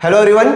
Hello everyone.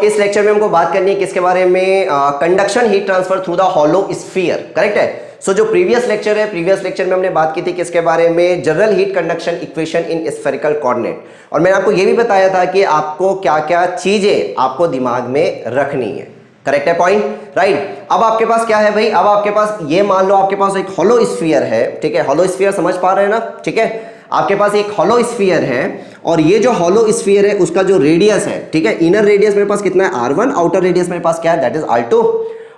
इस lecture में हमको बात करनी है किसके बारे में, conduction heat transfer through the hollow sphere. Correct है। जो प्रीवियस लेक्चर है, प्रीवियस लेक्चर में हमने बात की थी किसके बारे में, general heat conduction equation in spherical coordinate. और मैंने आपको ये भी बताया था कि आपको क्या क्या चीजें आपको दिमाग में रखनी है। करेक्ट है पॉइंट, राइट। अब आपके पास क्या है भाई, अब आपके पास ये मान लो आपके पास एक हॉलो स्फीयर है, ठीक है। हॉलो स्फीयर समझ पा रहे हैं ना, ठीक है। आपके पास एक हॉलो स्फीयर है और ये जो हॉलो स्फीयर है उसका जो रेडियस है, ठीक है, इनर रेडियस मेरे पास कितना है R1, आउटर रेडियस मेरे पास क्या है, दैट इज R2।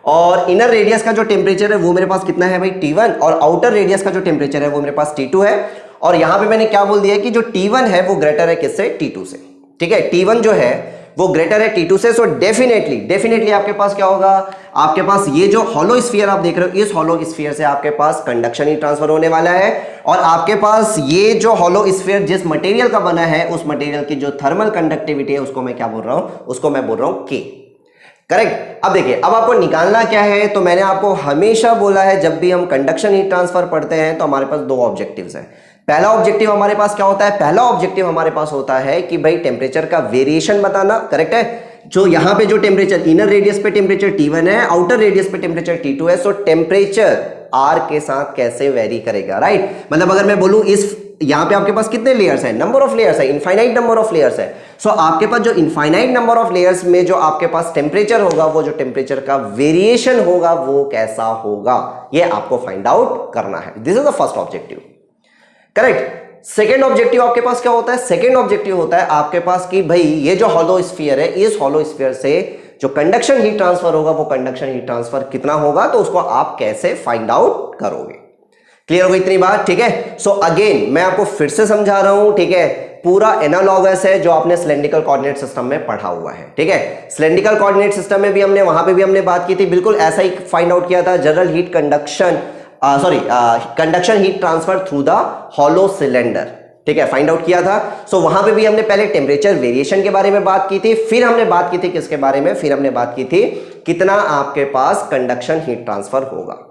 और इनर रेडियस का जो टेम्परेचर है वो मेरे पास कितना है भाई T1, और आउटर रेडियस का जो टेम्परेचर है वो मेरे पास T2 है। और यहां पे मैंने क्या बोल दिया कि जो T1 है वो ग्रेटर है किससे, T2 से, ठीक है। T1 जो है वो ग्रेटर है T2 से। सो डेफिनेटली आपके पास क्या होगा, आपके पास ये जो हॉलो स्फीयर आप देख रहे हो, इस हॉलो स्फीयर से आपके पास कंडक्शन ही ट्रांसफर होने वाला है। और आपके पास ये जो हॉलो स्फीयर जिस मटेरियल का बना है, उस मटेरियल की जो थर्मल कंडक्टिविटी है उसको मैं क्या बोल रहा हूं, उसको मैं बोल रहा हूं K। करेक्ट। अब देखिए, अब आपको निकालना क्या है, तो मैंने आपको हमेशा बोला है जब भी हम कंडक्शन हीट ट्रांसफर पढ़ते हैं तो हमारे पास दो ऑब्जेक्टिव्स हैं। पहला ऑब्जेक्टिव हमारे पास क्या होता है, पहला ऑब्जेक्टिव हमारे पास होता है कि भाई टेम्परेचर का वेरिएशन बताना। करेक्ट है। जो यहां पे जो टेम्परेचर इनर रेडियस पे टेम्परेचर T1 है, आउटर रेडियस पे टेम्परेचर T2 है, सो टेम्परेचर R के साथ कैसे वेरी करेगा, राइट। मतलब अगर मैं बोलूं इस यहां पे आपके पास कितने लेयर्स हैं, नंबर ऑफ लेयर्स है, इनफाइनाइट नंबर ऑफ लेयर्स है। सो आपके पास जो इनफाइनाइट नंबर ऑफ लेयर्स में जो आपके पास टेम्परेचर होगा, वो जो टेम्परेचर का वेरिएशन होगा वो कैसा होगा, ये आपको फाइंड आउट करना है। This is the first objective. Correct. Second objective आपके पास क्या होता है, सेकेंड ऑब्जेक्टिव होता है आपके पास कि भाई ये जो हॉलो स्फीयर है, इस हॉलो स्फीयर से जो कंडक्शन हीट ट्रांसफर होगा वो कंडक्शन हीट ट्रांसफर कितना होगा, तो उसको आप कैसे फाइंड आउट करोगे। क्लियर हो गई इतनी बात, ठीक है। सो अगेन मैं आपको फिर से समझा रहा हूं, ठीक है। पूरा एनालॉगस है जो आपने सिलेंड्रिकल कोऑर्डिनेट सिस्टम में पढ़ा हुआ है, ठीक है। सिलेंड्रिकल कोऑर्डिनेट सिस्टम में भी हमने वहां पे भी हमने बात की थी, बिल्कुल ऐसा ही फाइंड आउट किया था, general heat conduction conduction heat transfer through the hollow cylinder, ठीक है, फाइंड आउट किया था। सो वहां पे भी हमने पहले टेम्परेचर वेरिएशन के बारे में बात की थी, फिर हमने बात की थी किसके बारे में, फिर हमने बात की थी कितना आपके पास कंडक्शन हीट ट्रांसफर होगा।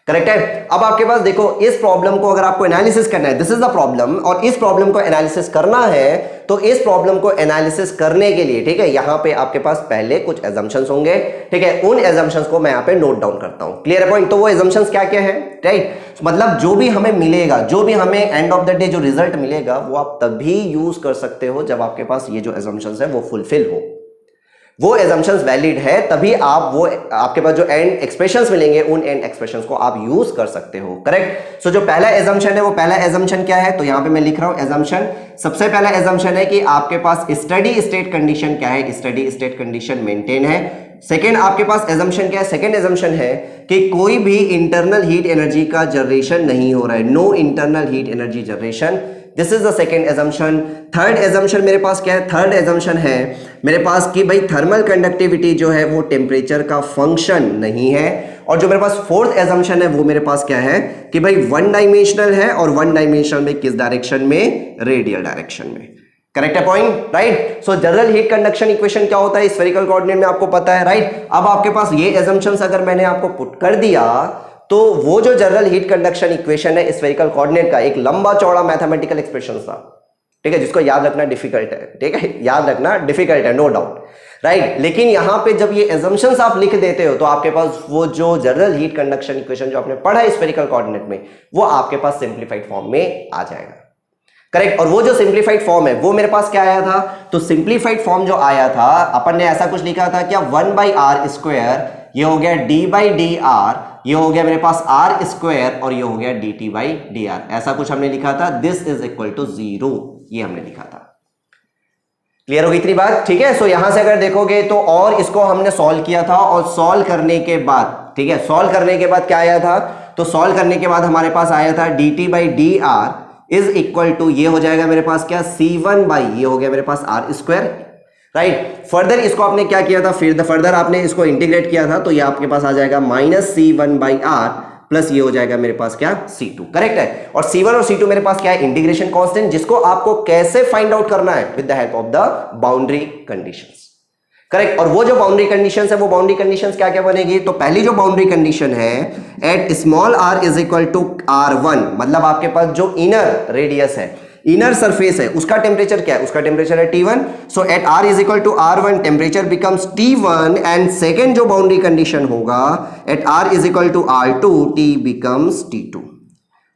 करेक्ट है। अब आपके पास देखो, इस प्रॉब्लम को अगर आपको एनालिसिस करना है, दिस इज द प्रॉब्लम, और इस प्रॉब्लम को एनालिसिस करना है, तो इस प्रॉब्लम को एनालिसिस करने के लिए, ठीक है, यहां पे आपके पास पहले कुछ एजम्पशंस होंगे, ठीक है। उन एजम्पशंस को मैं यहां पे नोट डाउन करता हूं। क्लियर है पॉइंट। तो वो एजम्पशंस क्या क्या है, राइट। मतलब जो भी हमें मिलेगा, जो भी हमें एंड ऑफ द डे जो रिजल्ट मिलेगा, वो आप तभी यूज कर सकते हो जब आपके पास ये जो एजम्पशंस है वो फुलफिल हो, वो एजम्पशंस वैलिड है, तभी आप वो आपके पास जो एंड एक्सप्रेशंस मिलेंगे उन एंड एक्सप्रेशंस को आप यूज कर सकते हो। करेक्ट। सो जो पहला एजम्पशन है, वो पहला एजम्पशन क्या है, तो यहां पे मैं लिख रहा हूं एजम्पशन। सबसे पहला एजम्पशन है कि आपके पास स्टडी स्टेट कंडीशन क्या है, स्टडी स्टेट कंडीशन मेंटेन है। सेकेंड आपके पास एजम्पशन क्या है, सेकेंड एजम्पशन है कि कोई भी इंटरनल हीट एनर्जी का जनरेशन नहीं हो रहा है, no internal heat energy generation. This is the second assumption. Third assumption मेरे पास क्या है, थर्ड एजम्पशन है मेरे पास कि भाई थर्मल कंडक्टिविटी जो है वो टेम्परेचर का फंक्शन नहीं है। और जो मेरे पास फोर्थ एजम्पशन है वो मेरे पास क्या है कि भाई वन डायमेंशनल है, और वन डायमेंशनल में किस डायरेक्शन में, रेडियल डायरेक्शन में। करेक्ट है पॉइंट, राइट। सो जनरल हीट कंडक्शन इक्वेशन क्या होता है स्फेरिकल कोऑर्डिनेट में, आपको पता है, राइट। अब आपके पास ये एजम्पशंस अगर मैंने आपको पुट कर दिया, तो वो जो जनरल हीट कंडक्शन इक्वेशन है स्फेरिकल कोऑर्डिनेट का, एक लंबा चौड़ा मैथमेटिकल एक्सप्रेशन था, ठीक है, जिसको याद रखना डिफिकल्ट है, ठीक है, याद रखना डिफिकल्ट है, नो डाउट, राइट। लेकिन यहां पे जब ये एजम्पशंस आप लिख देते हो, तो आपके पास वो जो जनरल हीट कंडक्शन इक्वेशन जो आपने पढ़ा है स्फेरिकल कोऑर्डिनेट में, वो आपके पास सिंप्लीफाइड फॉर्म में आ जाएगा। करेक्ट। और वो जो सिंप्लीफाइड फॉर्म है वो मेरे पास क्या आया था, तो सिंप्लीफाइड फॉर्म जो आया था, अपन ने ऐसा कुछ लिखा था क्या, 1/r², ये हो गया d/dr, ये हो गया मेरे पास r², और ये हो गया dt/dr, ऐसा कुछ हमने लिखा था। दिस इज इक्वल टू 0, ये हमने लिखा था। क्लियर हो गई इतनी बात, ठीक है। सो यहां से अगर देखोगे तो, और इसको हमने सॉल्व किया था, और सॉल्व करने के बाद, ठीक है, सॉल्व करने के बाद क्या आया था, तो सॉल्व करने के बाद हमारे पास आया था dt/dr इज इक्वल टू, ये हो जाएगा मेरे पास क्या, C1/, ये हो गया मेरे पास r², राइट। फर्दर इसको आपने क्या किया था, फिर फर्दर आपने इसको इंटीग्रेट किया था, तो ये आपके पास आ जाएगा -C1/r प्लस ये हो जाएगा मेरे पास क्या, C2। करेक्ट है। और C1 और C2 मेरे पास क्या है, इंटीग्रेशन कांस्टेंट, जिसको आपको कैसे फाइंड आउट करना है, with the help of the boundary conditions. Correct. और वो जो बाउंड्री कंडीशंस है, वो बाउंड्री कंडीशंस क्या क्या बनेगी, तो पहली जो बाउंड्री कंडीशन है, at small r is equal to R1, मतलब आपके पास जो इनर रेडियस है, इनर सरफेस है उसका टेम्परेचर क्या है, उसका टेम्परेचर है T1. So at R is equal to R1 temperature becomes T1 and second जो बाउंड्री कंडीशन होगा at R is equal to R2 T becomes T2.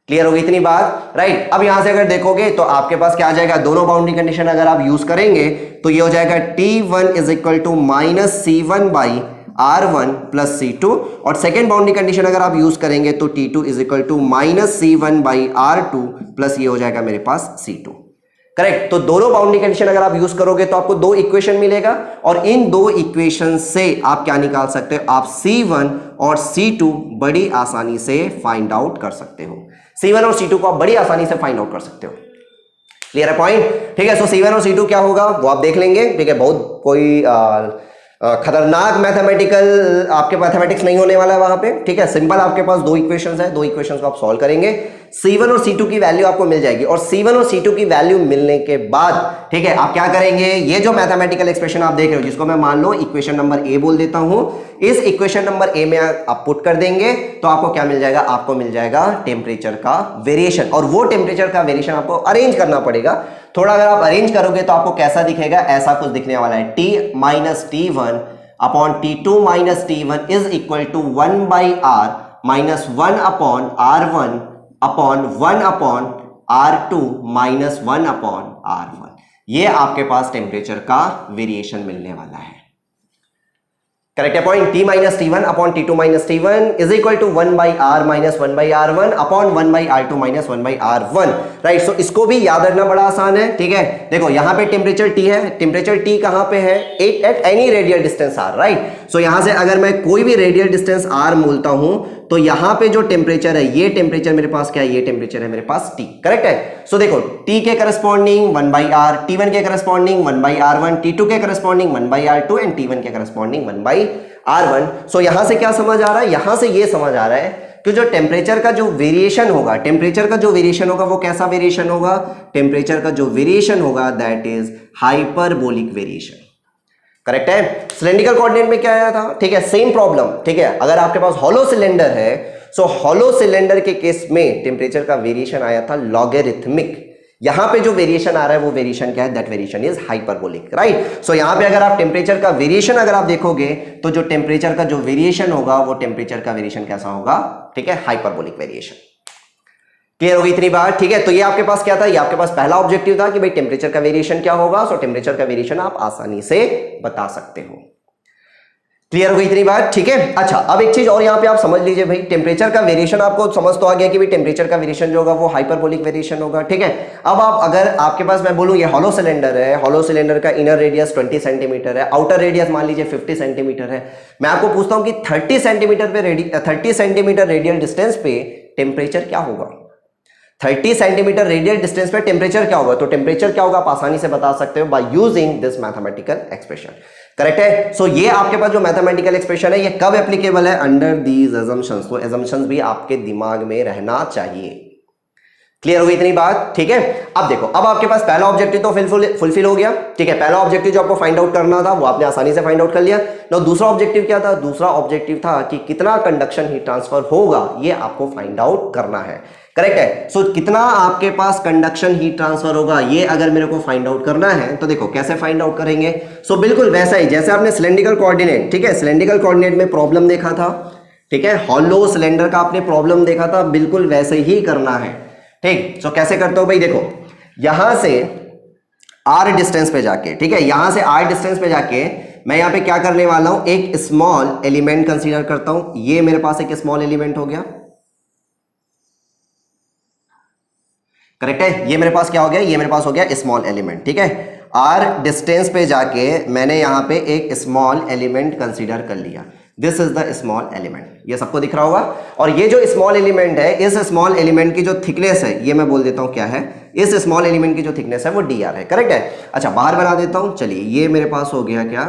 Clear होगी इतनी बात, राइट. अब यहां से अगर देखोगे तो आपके पास क्या आ जाएगा, दोनों बाउंड्री कंडीशन अगर आप यूज करेंगे तो ये हो जाएगा T1 is equal to minus C1 by R1 plus C2 और सेकेंड बाउंड्री कंडीशन अगर आप यूज करेंगे तो T2 is equal to minus C1 by R2 plus ये हो जाएगा मेरे पास C2. करेक्ट. तो दोनों बाउंड्री कंडीशन अगर आप यूज करोगे तो आपको दो इक्वेशन मिलेगा और इन दो इक्वेशन से आप क्या निकाल सकते हो, आप C1 और C2 बड़ी आसानी से फाइंड आउट कर सकते हो. C1 और C2 को आप बड़ी आसानी से फाइंड आउट कर सकते हो. क्लियर है पॉइंट, ठीक है. सो C1 और C2 क्या होगा वो आप देख लेंगे, ठीक है. बहुत कोई खतरनाक मैथमेटिकल आपके मैथमेटिक्स नहीं होने वाला है वहां पे, ठीक है. सिंपल आपके पास दो इक्वेशंस है, दो इक्वेशंस को आप सॉल्व करेंगे, C1 और C2 की वैल्यू आपको मिल जाएगी और C1 और C2 की वैल्यू मिलने के बाद, ठीक है, आप क्या करेंगे, ये जो मैथमेटिकल एक्सप्रेशन आप देख रहे हो जिसको मैं मान लो इक्वेशन नंबर A बोल देता हूं, इस इक्वेशन नंबर A में आप पुट कर देंगे तो आपको क्या मिल जाएगा, आपको मिल जाएगा टेम्परेचर का वेरिएशन. और वो टेम्परेचर का वेरिएशन आपको अरेंज करना पड़ेगा. थोड़ा अगर आप अरेंज करोगे तो आपको कैसा दिखेगा, ऐसा कुछ दिखने वाला है. T minus T1 upon T2 minus T1 is equal to 1 by R minus 1 upon R1 upon 1 upon R2 minus 1 upon R1. ये आपके पास टेम्परेचर का वेरिएशन मिलने वाला है. करेक्ट है point. T minus T1 upon T2 minus T1 is equal to 1 by R minus 1 by R1 upon 1 by R2 minus 1 by R1. Right. So इसको भी याद रखना बड़ा आसान है, ठीक है. देखो यहां पे टेम्परेचर T है, टेम्परेचर T कहां पे है, at any radial distance R, right. So यहां से अगर मैं कोई भी रेडियल डिस्टेंस R बोलता हूं तो यहां पे जो टेम्परेचर है, ये टेम्परेचर मेरे पास क्या है, ये टेम्परेचर है मेरे पास T. करेक्ट है. सो देखो T के करस्पॉन्डिंग 1 बाई R, T1 के करस्पॉन्डिंग 1 बाई R1, T2 के corresponding 1 by R2 and T1 के करस्पॉन्डिंग 1 बाई R1. सो यहां से क्या समझ आ रहा है, यहां से ये समझ आ रहा है कि जो टेम्परेचर का जो वेरिएशन होगा, टेम्परेचर का जो वेरिएशन होगा वो कैसा वेरिएशन होगा, टेम्परेचर का जो वेरिएशन होगा that is hyperbolic variation. Correct है. सिलेंड्रिकल कोऑर्डिनेट में क्या आया था, ठीक है, सेम प्रॉब्लम, ठीक है. अगर आपके पास हॉलो सिलेंडर है, सो हॉलो सिलेंडर के केस में टेम्परेचर का वेरिएशन आया था लॉगरिथमिक. यहां पे जो वेरिएशन आ रहा है वो वेरिएशन क्या है, that variation is hyperbolic, right. So यहां पे अगर आप टेम्परेचर का वेरिएशन अगर आप देखोगे तो जो टेम्परेचर का जो वेरिएशन होगा वो टेम्परेचर का वेरिएशन कैसा होगा, ठीक है, हाइपरबोलिक वेरिएशन. क्लियर होगी इतनी बात, ठीक है. तो ये आपके पास क्या था, ये आपके पास पहला ऑब्जेक्टिव था कि भाई टेम्परेचर का वेरिएशन क्या होगा. सो टेम्परेचर का वेरिएशन आप आसानी से बता सकते हो. क्लियर हो गई इतनी बात, ठीक है. अच्छा, अब एक चीज और यहां पे आप समझ लीजिए भाई, टेम्परेचर का वेरिएशन आपको समझ तो आ गया कि भाई टेम्परेचर का वेरिएशन जो होगा वो हाइपरबोलिक वेरिएशन होगा, ठीक है. अब आप अगर आपके पास मैं बोलूं ये हॉलो सिलेंडर है, हॉलो सिलेंडर का इनर रेडियस 20 सेंटीमीटर है, आउटर रेडियस मान लीजिए 50 सेंटीमीटर है. मैं आपको पूछता हूं कि 30 सेंटीमीटर रेडियल डिस्टेंस पे टेम्परेचर क्या होगा, 30 सेंटीमीटर रेडियल डिस्टेंस पे टेम्परेचर क्या होगा. तो टेम्परेचर क्या होगा आप आसानी से बता सकते हो by using this mathematical expression. Correct है. सो ये आपके पास जो मैथमेटिकल एक्सप्रेशन है ये कब एप्लीकेबल है, अंडर दीज अजम्पशंस. तो अजम्पशंस भी आपके दिमाग में रहना चाहिए. क्लियर हो गई इतनी बात, ठीक है. अब देखो, अब आपके पास पहला ऑब्जेक्टिव तो फुलफिल हो गया, ठीक है. पहला ऑब्जेक्टिव जो आपको फाइंड आउट करना था वो आपने आसानी से फाइंड आउट कर लिया. नो, दूसरा ऑब्जेक्टिव क्या था, दूसरा ऑब्जेक्टिव था कि कितना कंडक्शन हीट ट्रांसफर होगा ये आपको फाइंड आउट करना है. करेक्ट है. सो कितना आपके पास कंडक्शन हीट ट्रांसफर होगा ये अगर मेरे को फाइंड आउट करना है तो देखो कैसे फाइंड आउट करेंगे. सो बिल्कुल वैसा ही जैसे आपने सिलेंड्रिकल कोऑर्डिनेट, ठीक है, सिलेंड्रिकल कोऑर्डिनेट में प्रॉब्लम देखा था, ठीक है, हॉलो सिलेंडर का आपने प्रॉब्लम देखा था, बिल्कुल वैसे ही करना है, ठीक. सो कैसे करते हो भाई, देखो यहां से r डिस्टेंस पे जाके, ठीक है, यहां से r डिस्टेंस पे जाके मैं यहां पे क्या करने वाला हूं, एक स्मॉल एलिमेंट कंसीडर करता हूं. ये मेरे पास एक स्मॉल एलिमेंट हो गया. करेक्ट है. ये मेरे पास क्या हो गया, ये मेरे पास हो गया स्मॉल एलिमेंट, ठीक है. r डिस्टेंस पे जाके मैंने यहां पे एक स्मॉल एलिमेंट कंसीडर कर लिया. This is the small element. ये सबको दिख रहा होगा. और ये जो स्मॉल एलिमेंट है, इस स्मॉल एलिमेंट की जो थिकनेस है ये मैं बोल देता हूं क्या है, इस स्मॉल एलिमेंट की जो थिकनेस है वो dr है. करेक्ट है. अच्छा, बाहर बना देता हूं. चलिए, ये मेरे पास हो गया क्या,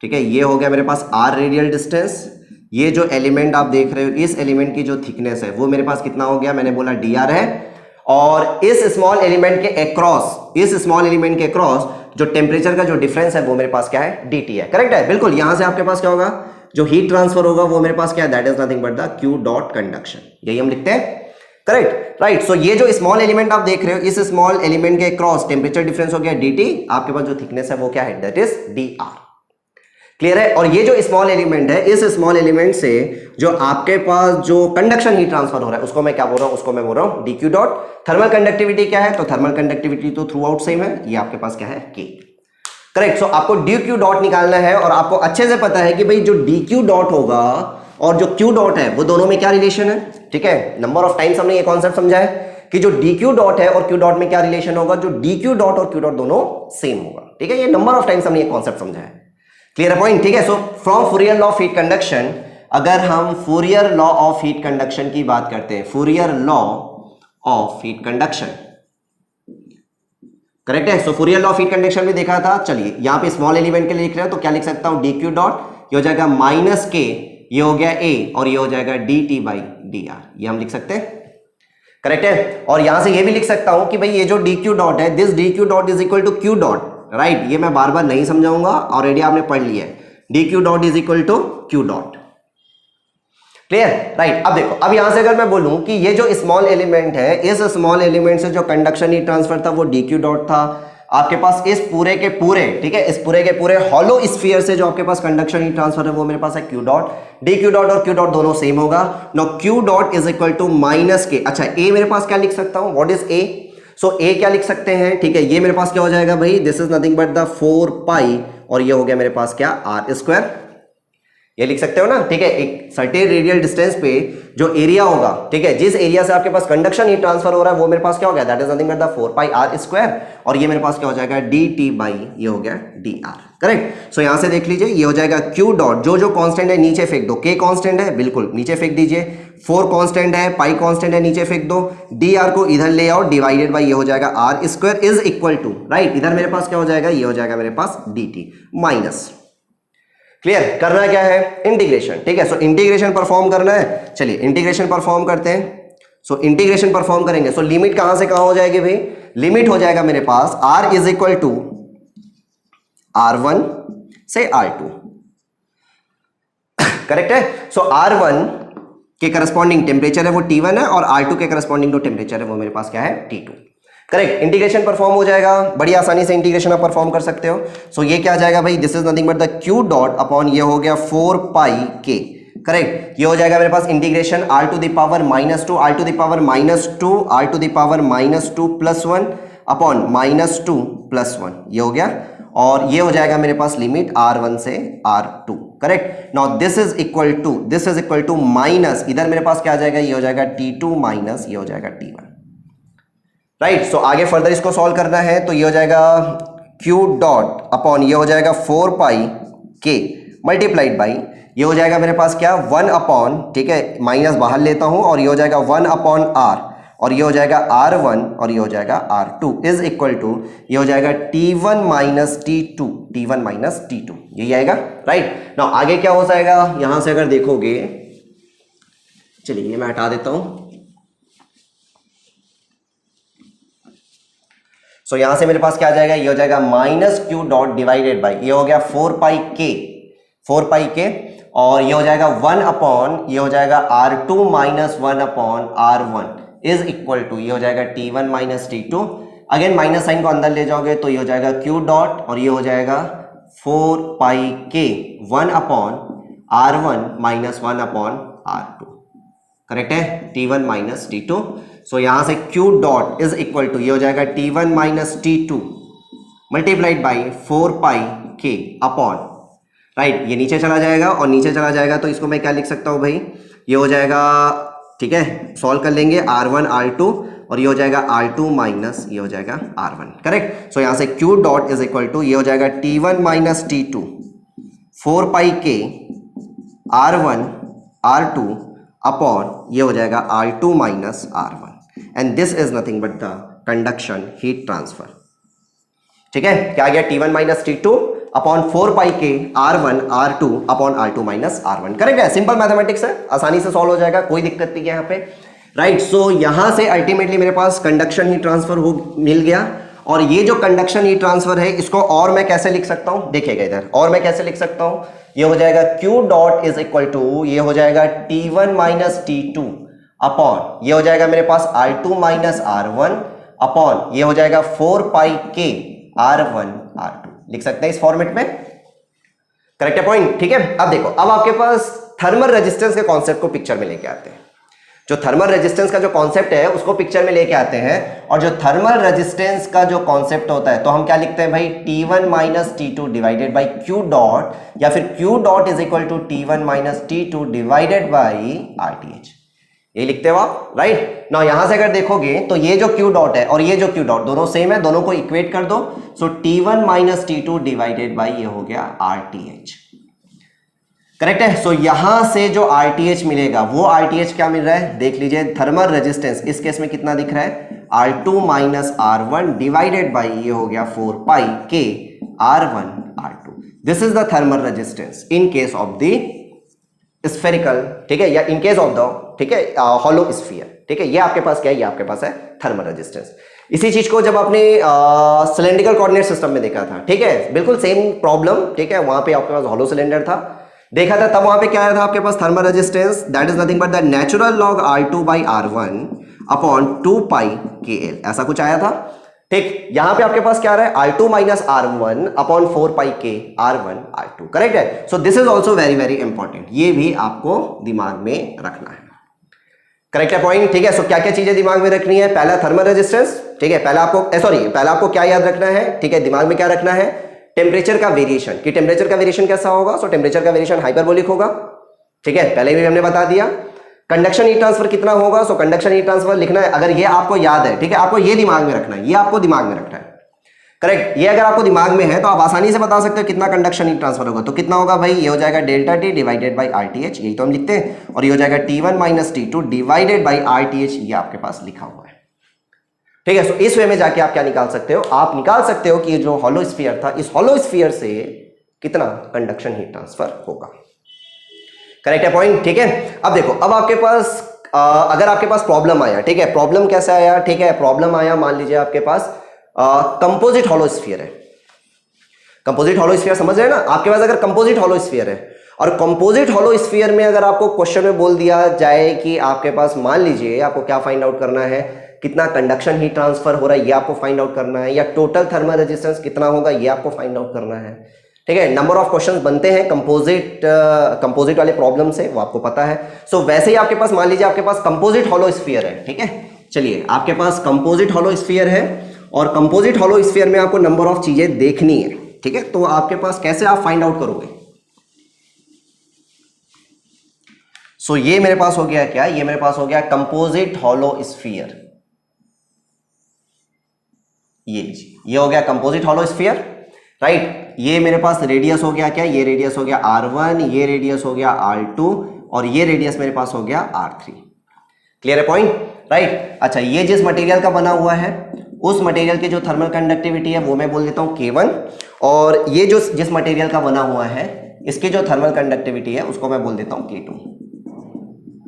ठीक है, ये हो गया मेरे पास r रेडियल डिस्टेंस. ये जो एलिमेंट आप देख रहे हो, इस एलिमेंट की जो थिकनेस है वो मेरे पास कितना हो गया, मैंने बोला dr है. और इस स्मॉल एलिमेंट के अक्रॉस, इस स्मॉल एलिमेंट के अक्रॉस जो टेम्परेचर का जो डिफरेंस है वो मेरे पास क्या है, dt है. करेक्ट है. बिल्कुल. यहां से आपके पास क्या होगा, जो हीट ट्रांसफर होगा वो मेरे पास क्या है, that is nothing but the q dot conduction. यही हम लिखते हैं. Correct, right. सो ये जो स्मॉल एलिमेंट आप देख रहे हो, इस स्मॉल एलिमेंट के क्रॉस टेम्परेचर डिफरेंस हो गया dt, आपके पास जो थिकनेस है वो क्या है, दैट इज dr। क्लियर है। और ये जो स्मॉल एलिमेंट है, इस स्मॉल एलिमेंट से जो आपके पास जो कंडक्शन हीट ट्रांसफर हो रहा है उसको मैं क्या बोल रहा हूं, उसको मैं बोल रहा हूं dq डॉट। थर्मल कंडक्टिविटी क्या है, तो थर्मल कंडक्टिविटी तो थ्रू आउट सेम है, ये आपके पास क्या है, k। करेक्ट। सो आपको dq डॉट निकालना है और आपको अच्छे से पता है कि भाई जो dq डॉट होगा और जो q डॉट है वो दोनों में क्या रिलेशन है। ठीक है, नंबर ऑफ टाइम्स हमने ये कॉन्सेप्ट समझा है कि जो dq डॉट है और q डॉट में क्या रिलेशन होगा, जो dq डॉट और q डॉट दोनों सेम होगा। ठीक है, ये नंबर ऑफ टाइम्स हमने ये कॉन्सेप्ट समझा है। Clear point. ठीक है, so from Fourier law of heat conduction, अगर हम Fourier law of heat conduction की बात करते हैं, Fourier law of heat conduction, correct है। So Fourier law of heat conduction में देखा था। चलिए यहां पे स्मॉल एलिमेंट के लिए लिख रहे हैं तो क्या लिख सकता हूं, dq डॉट, ये हो जाएगा माइनस के, ये हो गया a और ये हो जाएगा dt बाई dr, ये हम लिख सकते हैं। करेक्ट है। और यहां से ये भी लिख सकता हूं कि भाई ये जो dq डॉट है, this dq dot is equal to q dot, right. ये मैं बार बार नहीं समझाऊंगा, ऑलरेडी आपने पढ़ लिया है, dq dot is equal to q dot. Clear, right. अब देखो, अब यहां से अगर मैं बोलूं कि ये जो स्मॉल एलिमेंट है, इस स्मॉल एलिमेंट से जो कंडक्शन हीट ट्रांसफर था वो dq डॉट था। आपके पास इस पूरे के पूरे, ठीक है, इस पूरे के पूरे हॉलो स्फीयर से जो आपके पास कंडक्शन हीट ट्रांसफर है वो मेरे पास है q डॉट। dq डॉट और q डॉट दोनों सेम होगा। No q dot is equal to minus k. अच्छा, a मेरे पास क्या लिख सकता हूं, what is a? So a क्या लिख सकते हैं, ठीक है, ये मेरे पास क्या हो जाएगा भाई, this is nothing but the 4 पाई, और ये हो गया मेरे पास क्या, r स्क्वायर। ये लिख सकते हो ना। ठीक है, एक सर्टेन रेडियल डिस्टेंस पे जो एरिया होगा, ठीक है, जिस एरिया से आपके पास कंडक्शन हीट ट्रांसफर हो रहा है वो मेरे पास क्या हो गया, that is nothing but the 4 pi r square, और ये मेरे पास क्या हो जाएगा, dt बाई, ये हो गया dr। करेक्ट। सो यहां से देख लीजिए, ये हो जाएगा q डॉट, जो जो कांस्टेंट है नीचे फेंक दो, k कांस्टेंट है बिल्कुल नीचे फेंक दीजिए, 4 कांस्टेंट है, पाई कांस्टेंट है नीचे फेंक दो, dr को इधर ले आओ, डिवाइडेड बाई ये हो जाएगा r square is equal to, right, इधर मेरे पास क्या हो जाएगा, ये हो जाएगा मेरे पास dt माइनस। क्लियर, करना क्या है, इंटीग्रेशन। ठीक है, सो इंटीग्रेशन परफॉर्म करना है। चलिए इंटीग्रेशन परफॉर्म करते हैं। सो इंटीग्रेशन परफॉर्म करेंगे, सो लिमिट कहां से कहां हो जाएगी भाई, लिमिट हो जाएगा मेरे पास r is equal to r1 से r2। करेक्ट है। सो r1 के करस्पॉन्डिंग टेम्परेचर है वो T1 है, और R2 के करस्पॉन्डिंग जो टेम्परेचर है वो मेरे पास क्या है, T2। करेक्ट, इंटीग्रेशन परफॉर्म हो जाएगा, बड़ी आसानी से इंटीग्रेशन आप परफॉर्म कर सकते हो। सो ये क्या आ जाएगा भाई, this is nothing but the q dot upon, ये हो गया 4 पाई k। करेक्ट, ये हो जाएगा मेरे पास integration r to the power -2, r to the power -2, r to the power -2 plus 1 upon -2 plus 1, ये हो गया, और ये हो जाएगा मेरे पास लिमिट r1 से r2। Correct, now this is equal to minus, इधर मेरे पास क्या आ जाएगा, ये हो जाएगा t2 माइनस, ये हो जाएगा t1। राइट, सो आगे फर्दर इसको सॉल्व करना है, तो ये हो जाएगा q डॉट अपॉन, ये हो जाएगा 4 पाई k मल्टीप्लाइड बाई, ये हो जाएगा मेरे पास क्या, 1 अपॉन, ठीक है, माइनस बाहर लेता हूं, और ये हो जाएगा 1 अपॉन r, और ये हो जाएगा r1, और ये हो जाएगा r2 इज इक्वल टू, ये हो जाएगा t1 minus t2, t1 minus t2, यही आएगा। राइट, नाउ आगे क्या हो जाएगा, यहां से अगर देखोगे, चलिए ये मैं हटा देता हूं। सो यहां से मेरे पास क्या आ जाएगा, ये हो जाएगा minus q dot divided by, ये हो गया 4 पाई k, और ये हो जाएगा 1 अपॉन, ये हो जाएगा r2 minus 1 upon r1 is equal to, ये हो जाएगा t1 minus t2। Again minus sign को अंदर ले जाओगे तो ये हो जाएगा q डॉट, और ये हो जाएगा 4 pi k 1 upon r1 minus 1 upon r2। Correct है, t1 माइनस t2। सो यहां से q dot is equal to, ये हो जाएगा t1 minus t2 multiplied by 4 pi k upon, right, ये नीचे चला जाएगा, और नीचे चला जाएगा तो इसको मैं क्या लिख सकता हूं भाई, ये हो जाएगा, ठीक है, सॉल्व कर लेंगे, r1 r2, और ये हो जाएगा r2 माइनस, ये हो जाएगा r1। करेक्ट, सो यहां से q dot is equal to, ये हो जाएगा t1 minus t2 4 pi k r1 r2 upon, ये हो जाएगा r2 minus r1, and this is nothing but the conduction heat transfer. ठीक है, क्या आ गया, t1 minus t2 upon 4 pi k r1 r2 upon r2 minus r1। Correct है, simple mathematics है, आसानी से सॉल्व हो जाएगा, कोई दिक्कत नहीं है यहाँ पे। राइट, सो यहां से अल्टीमेटली मेरे पास कंडक्शन हीट ट्रांसफर हो मिल गया, और ये जो कंडक्शन हीट ट्रांसफर है इसको और मैं कैसे लिख सकता हूं, देखिएगा इधर, और मैं कैसे लिख सकता हूं, ये हो जाएगा q dot is equal to, ये हो जाएगा t1 माइनस t2 अपॉन ये हो जाएगा मेरे पास R2 माइनस R1 अपॉन ये हो जाएगा 4 पाई के R1 R2 लिख सकते हैं इस फॉर्मेट में। करेक्ट है पॉइंट? ठीक है। अब देखो, अब आपके पास थर्मल रेजिस्टेंस के कॉन्सेप्ट को पिक्चर में लेके आते हैं। जो थर्मल रेजिस्टेंस का जो कॉन्सेप्ट है उसको पिक्चर में लेके आते हैं, और जो थर्मल रेजिस्टेंस का जो कॉन्सेप्ट होता है तो हम क्या लिखते हैं भाई, T1 minus T2 divided by Q dot, या फिर Q dot is equal to T1 minus T2 divided by RTH। ये लिखते हो आप, राइट ना। यहां से अगर देखोगे तो ये जो Q डॉट है और ये जो Q डॉट दोनों सेम है, दोनों को इक्वेट कर दो। सो T1 minus T2 divided by ये हो गया RTH। करेक्ट है। सो यहां से जो RTH मिलेगा वो RTH क्या मिल रहा है, देख लीजिए, थर्मल रेजिस्टेंस इस केस में कितना दिख रहा है, R2 minus R1 divided by ये हो गया 4 पाई के R1 R2। This is the thermal resistance in case of the spherical, ठीक है, या इन केस ऑफ द, ठीक है, हॉलो स्फीयर। ठीक है, ये आपके पास क्या है, ये आपके पास है थर्मल रेजिस्टेंस। इसी चीज को जब आपने सिलेंड्रिकल कोऑर्डिनेट सिस्टम में देखा था, ठीक है, बिल्कुल सेम प्रॉब्लम, ठीक है, वहां पे आपके पास हॉलो सिलेंडर था, देखा था, तब वहां पे क्या आया था आपके पास, thermal resistance that is nothing but the natural log R2 by R1 upon 2 pi KL, ऐसा कुछ आया था। ठीक, यहां पे आपके पास क्या आ रहा है, R2 माइनस R1 अपॉन 4 पाई के R1 R2। करेक्ट है। So this is also very very important, ये भी आपको दिमाग में रखना है। करेक्ट है पॉइंट? ठीक है। सो क्या क्या चीजें दिमाग में रखनी है, पहला थर्मल रेजिस्टेंस, ठीक है, पहला आपको क्या याद रखना है, ठीक है, दिमाग में क्या रखना है, टेम्परेचर का वेरिएशन, कि टेम्परेचर का वेरिएशन कैसा होगा। सो टेम्परेचर का वेरिएशन हाइपरबोलिक होगा, ठीक है, पहले भी हमने बता दिया। कंडक्शन हीट ट्रांसफर कितना होगा, सो कंडक्शन हीट ट्रांसफर लिखना है, अगर ये आपको याद है, ठीक है, आपको ये दिमाग में रखना है, ये आपको दिमाग में रखना है। करेक्ट, ये अगर आपको दिमाग में है तो आप आसानी से बता सकते हो कितना कंडक्शन हीट ट्रांसफर होगा। तो कितना होगा भाई, ये हो जाएगा delta T divided by RTH, यही तो हम लिखते हैं, और ये हो जाएगा T1 minus T2 divided by RTH, ये आपके पास लिखा हुआ है। ठीक है। सो इस वे में जाके आप क्या निकाल सकते हो, आप निकाल सकते हो कि जो हॉलो स्फीयर था, इस हॉलो स्फीयर से कितना कंडक्शन हीट ट्रांसफर होगा। करेक्ट है पॉइंट? ठीक है। अब देखो, अब आपके पास अगर आपके पास प्रॉब्लम आया, ठीक है, प्रॉब्लम कैसा आया, ठीक है, प्रॉब्लम आया, मान लीजिए आपके पास कंपोजिट हॉलो स्फीयर है। कंपोजिट हॉलो स्फीयर समझ रहे हैं ना, आपके पास अगर कंपोजिट हॉलो स्फीयर है, और कंपोजिट हॉलो स्फीयर में अगर आपको क्वेश्चन में बोल दिया जाए कि आपके पास, मान लीजिए, आपको क्या फाइंड आउट करना है, कितना कंडक्शन हीट ट्रांसफर हो रहा है ये आपको फाइंड आउट करना है, या टोटल थर्मल रेजिस्टेंस कितना होगा ये आपको फाइंड आउट करना है। ठीक है, नंबर ऑफ क्वेश्चंस बनते हैं कंपोजिट वाले प्रॉब्लम से, वो आपको पता है। सो वैसे ही आपके पास, मान लीजिए आपके पास कंपोजिट हॉलो स्फीयर है, ठीक है, चलिए, आपके पास कंपोजिट हॉलो स्फीयर है, और कंपोजिट हॉलो स्फीयर में आपको नंबर ऑफ चीजें देखनी है, ठीक है, तो आपके पास कैसे आप फाइंड आउट करोगे। सो ये मेरे पास हो गया क्या, ये मेरे पास हो गया कंपोजिट हॉलो स्फीयर, ये लीजिए, ये हो गया कंपोजिट हॉलो स्फीयर, राइट। ये मेरे पास रेडियस हो गया क्या, ये रेडियस हो गया R1, ये रेडियस हो गया R2, और ये रेडियस मेरे पास हो गया R3। क्लियर है पॉइंट, राइट। अच्छा, ये जिस मटेरियल का बना हुआ है उस मटेरियल की जो थर्मल कंडक्टिविटी है वो मैं बोल देता हूं K1, और ये जो जिस मटेरियल का बना हुआ है इसकी जो थर्मल कंडक्टिविटी है उसको मैं बोल देता हूं K2।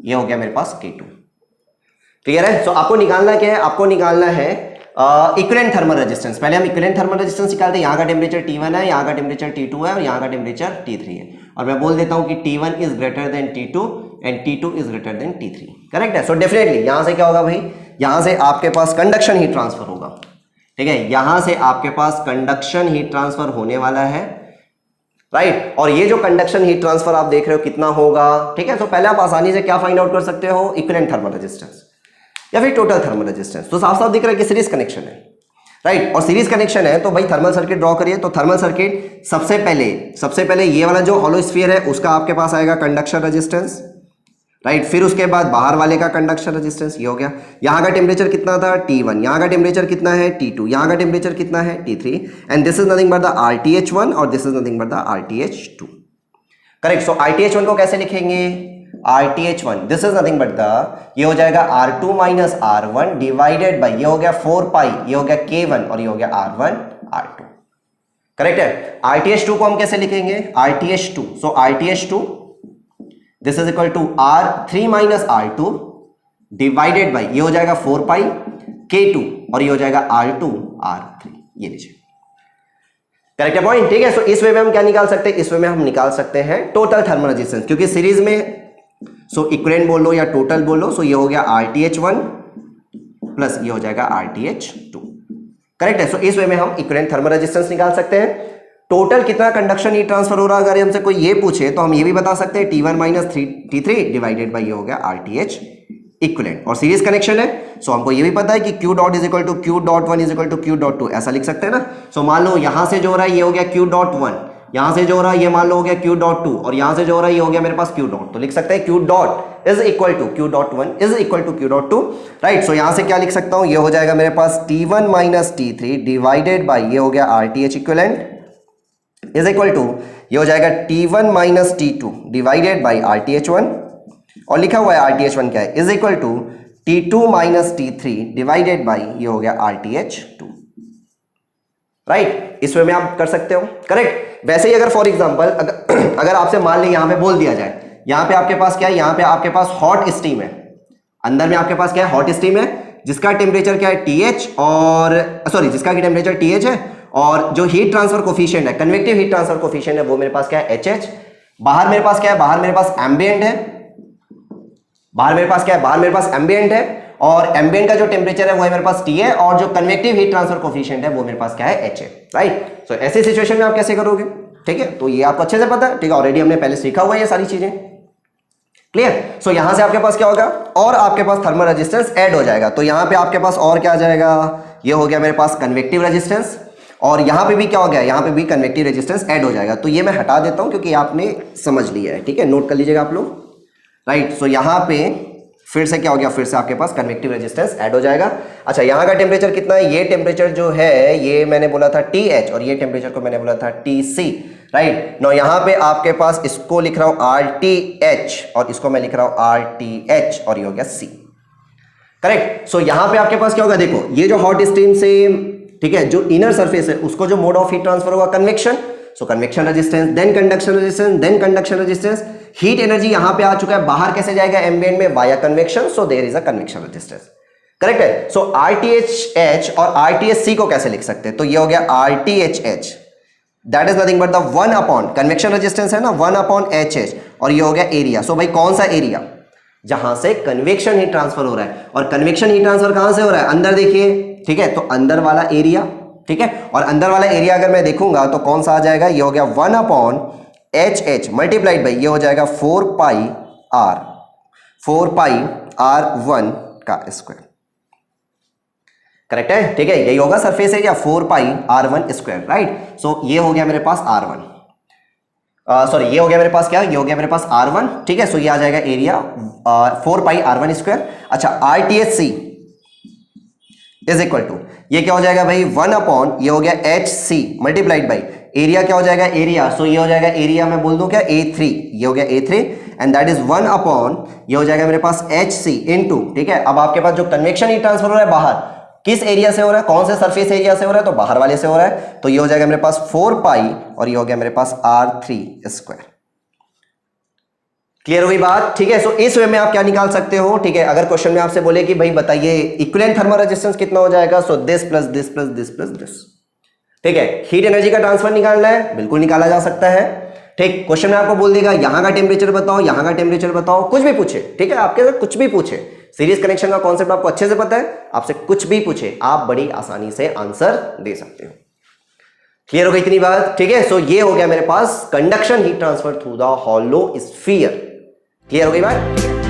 ये हो गया मेरे पास K2। क्लियर है। सो आपको निकालना क्या है, आपको निकालना है इक्विवेलेंट थर्मल रेजिस्टेंस। पहले हम इक्विवेलेंट थर्मल रेजिस्टेंस निकालते हैं, यहाँ का टेम्परेचर T1 है, यहाँ का टेम्परेचर T2 है, और यहाँ का टेम्परेचर T3 है, और मैं बोल देता हूँ कि T1 is greater than T2 and T2 is greater than T3। Correct है। सो डेफिनेटली यहाँ से क्या होगा भाई, यहाँ से आपके पास कंडक्शन हीट ट्रांसफर होगा, ठीक है, यहाँ से आपके पास कंडक्शन हीट ट्रांसफर होने वाला है, राइट। और ये जो कंडक्शन हीट ट्रांसफर आप देख रहे हो कितना होगा, ठीक है। तो पहले आप आसानी से क्या फाइंड आउट कर सकते हो, इक्विवेलेंट थर्मल रेजिस्टेंस या फिर टोटल थर्मल रेजिस्टेंस। तो साफ साफ दिख रहा है कि सीरीज कनेक्शन है, राइट, और सीरीज कनेक्शन है तो भाई थर्मल सर्किट ड्रॉ करिए। तो थर्मल सर्किट सबसे पहले ये वाला जो हॉलो स्फीयर है उसका आपके पास आएगा कंडक्शन रेजिस्टेंस, राइट, फिर उसके बाद बाहर वाले का कंडक्शन रेजिस्टेंस, ये हो गया। यहाँ का टेम्परेचर कितना था T1, यहाँ का टेम्परेचर कितना है T2, यहाँ का टेम्परेचर कितना है T3, and this is nothing but the RTH1 और this is nothing but the RTH2। Correct. So RTH1 को कैसे लिखेंगे, RTH1 this is nothing but the, ये हो जाएगा R2 minus R1 divided by, ये हो गया 4 पाई, ये हो गया K1, और ये हो गया R1 R2। करेक्ट है। RTH2 को हम कैसे लिखेंगे, RTH2, so RTH2 this is equal to R3 minus R2 divided by, ये हो जाएगा 4 पाई K2, और ये हो जाएगा R2 R3। ये लीजिए, करेक्ट है पॉइंट, ठीक है। सो इस वे में हम क्या निकाल सकते हैं, इस वे में हम निकाल सकते हैं टोटल थर्मल रेजिस्टेंस, क्योंकि सीरीज में सो इक्विवेलेंट बोल लो या टोटल बोल लो, सो ये हो गया RTH1 प्लस ये हो जाएगा RTH2, करेक्ट है। सो इस वे में हम इक्विवेलेंट थर्मल रेजिस्टेंस निकाल सकते हैं। टोटल कितना कंडक्शन हीट ट्रांसफर हो रहा है अगर हमसे कोई ये पूछे तो हम ये भी बता सकते हैं T1 minus T3 divided by ये हो गया RTH इक्विवेलेंट, और सीरीज कनेक्शन है। सो हमको ये भी पता है कि Q dot is equal to Q dot 1 is equal to Q dot 2, ऐसा लिख सकते हैं ना। सो मान लो यहां से जो हो रहा है ये हो गया Q डॉट 1, यहां से जो हो रहा है ये मान लो हो गया Q डॉट 2, और यहां से जो हो रहा है ये हो गया मेरे पास Q डॉट। तो लिख सकते हैं Q dot is equal to Q dot 1 is equal to Q dot 2, right. So यहां से क्या लिख सकता हूं, ये हो जाएगा मेरे पास T1 minus T3 divided by ये हो गया RTH equivalent is equal to ये हो जाएगा T1 minus T2 divided by RTH1, और लिखा हुआ है RTH1 क्या है, is equal to T2 minus T3 divided by ये हो गया RTH2, राइट। इस वे में आप कर सकते हो, करेक्ट। वैसे ही अगर फॉर एग्जांपल अगर आपसे मान ली यहां पे बोल दिया जाए, यहां पे आपके पास क्या है, यहां पे आपके पास हॉट स्टीम है, अंदर में आपके पास क्या है, हॉट स्टीम है, जिसका टेम्परेचर क्या है TH, और सॉरी जिसका टेम्परेचर TH है, और जो हीट ट्रांसफर कोफिशिएंट है, कन्वेक्टिव हीट ट्रांसफर कोफिशिएंट है, वो मेरे पास क्या है HH। बाहर मेरे पास क्या है, बाहर मेरे पास एम्बिएंट है, बाहर मेरे पास क्या है, बाहर मेरे पास एम्बिएंट है, और एम्बिएंट का जो टेम्परेचर है वो है मेरे पास T है, और जो कन्वेक्टिव हीट ट्रांसफर कोफिशिएंट है वो मेरे पास क्या है H है, राइट। सो ऐसी सिचुएशन में आप कैसे करोगे, ठीक है, तो ये आपको अच्छे से पता है, ठीक है, ऑलरेडी हमने पहले सीखा हुआ है ये सारी चीजें, क्लियर। सो यहां से आपके पास क्या होगा, और आपके पास थर्मल रेजिस्टेंस ऐड हो जाएगा, तो यहां पे आपके पास और क्या आ जाएगा, ये हो गया मेरे पास कन्वेक्टिव रेजिस्टेंस, और यहां पे भी क्या हो गया, यहां पे भी कन्वेक्टिव रेजिस्टेंस ऐड हो जाएगा। तो ये मैं हटा देता हूं क्योंकि आपने समझ लिया है, ठीक है, नोट कर लीजिएगा आप लोग, राइट। सो यहां पे फिर से क्या हो गया, फिर से आपके पास कन्वेक्टिव रेजिस्टेंस ऐड हो जाएगा। अच्छा, यहाँ का टेम्परेचर कितना है, ये टेम्परेचर जो है ये मैंने बोला था TH, और ये टेम्परेचर को मैंने बोला था TC, राइट। नो यहाँ पे आपके पास इसको लिख रहा हूँ RTH, और इसको मैं लिख रहा हूँ RTH, और ये हो गया C, करेक्ट। सो यहाँ पे आपके पास क्या होगा, देखो ये जो हॉट स्टीम से, ठीक है, जो इनर सरफेस है उसको जो मोड ऑफ हीट ट्रांसफर होगा convection, so convection resistance, then conduction resistance, then conduction resistance, heat energy यहां पे आ चुका है, बाहर कैसे जाएगा एम्बिएंट में, via convection, so there is a convection resistance, correct है। सो RTH और RTHC को कैसे लिख सकते हैं, तो ये हो गया RTHH, that is nothing but the 1 upon convection resistance है ना, 1 अपॉन HH, और ये हो गया एरिया। सो भाई कौन सा एरिया, जहां से कन्वेक्शन हीट ट्रांसफर हो रहा है, और कन्वेक्शन हीट ट्रांसफर कहां से हो रहा है, अंदर देखिए, ठीक है, तो अंदर वाला एरिया, ठीक है, और अंदर वाला एरिया अगर मैं देखूंगा तो कौन सा आ जाएगा, ये हो गया 1 अपॉन HH मल्टीप्लाइड बाई ये हो जाएगा 4 पाई R1 का स्क्वायर, करेक्ट है, ठीक है, यही होगा सरफेस एरिया 4 पाई R1 स्क्वायर, राइट। सो ये हो गया मेरे पास R1, सॉरी ये हो गया मेरे पास क्या, ये हो गया मेरे पास R1, ठीक है। सो ये आ जाएगा एरिया 4 पाई R1 स्क्वायर। अच्छा, RTHC इज इक्वल टू ये क्या हो जाएगा भाई, 1 अपॉन ये हो गया HC मल्टीप्लाइड बाई एरिया क्या हो जाएगा, एरिया, सो ये हो जाएगा एरिया, मैं बोल दूं क्या A3, ये हो गया A3, and that is 1 upon ये हो जाएगा मेरे पास HC इनटू, ठीक है। अब आपके पास जो कन्वेक्शन हीट ट्रांसफर हो रहा है बाहर, किस एरिया से हो रहा है, कौन से सरफेस एरिया से हो रहा है, तो बाहर वाले से हो रहा है, तो ये हो जाएगा मेरे पास 4 पाई, और ये हो गया मेरे पास R3 स्क्वायर, क्लियर हुई बात, ठीक है। सो इस वे में आप क्या निकाल सकते हो, ठीक है, अगर क्वेश्चन में आपसे बोले कि भाई बताइए इक्विवेलेंट थर्मल रेजिस्टेंस कितना हो जाएगा, so this plus this plus this plus this, ठीक है। हीट एनर्जी का ट्रांसफर निकालना है, बिल्कुल निकाला जा सकता है, ठीक। क्वेश्चन में आपको बोल देगा यहां का टेम्परेचर बताओ, यहां का टेम्परेचर बताओ, कुछ भी पूछे, ठीक है, आपके साथ कुछ भी पूछे, सीरीज कनेक्शन का कॉन्सेप्ट आपको अच्छे से पता है, आपसे कुछ भी पूछे आप बड़ी आसानी से आंसर दे सकते हो, क्लियर हो गई इतनी बात, ठीक है। सो ये हो गया मेरे पास conduction heat transfer through the hollow sphere, clear हो गई बात।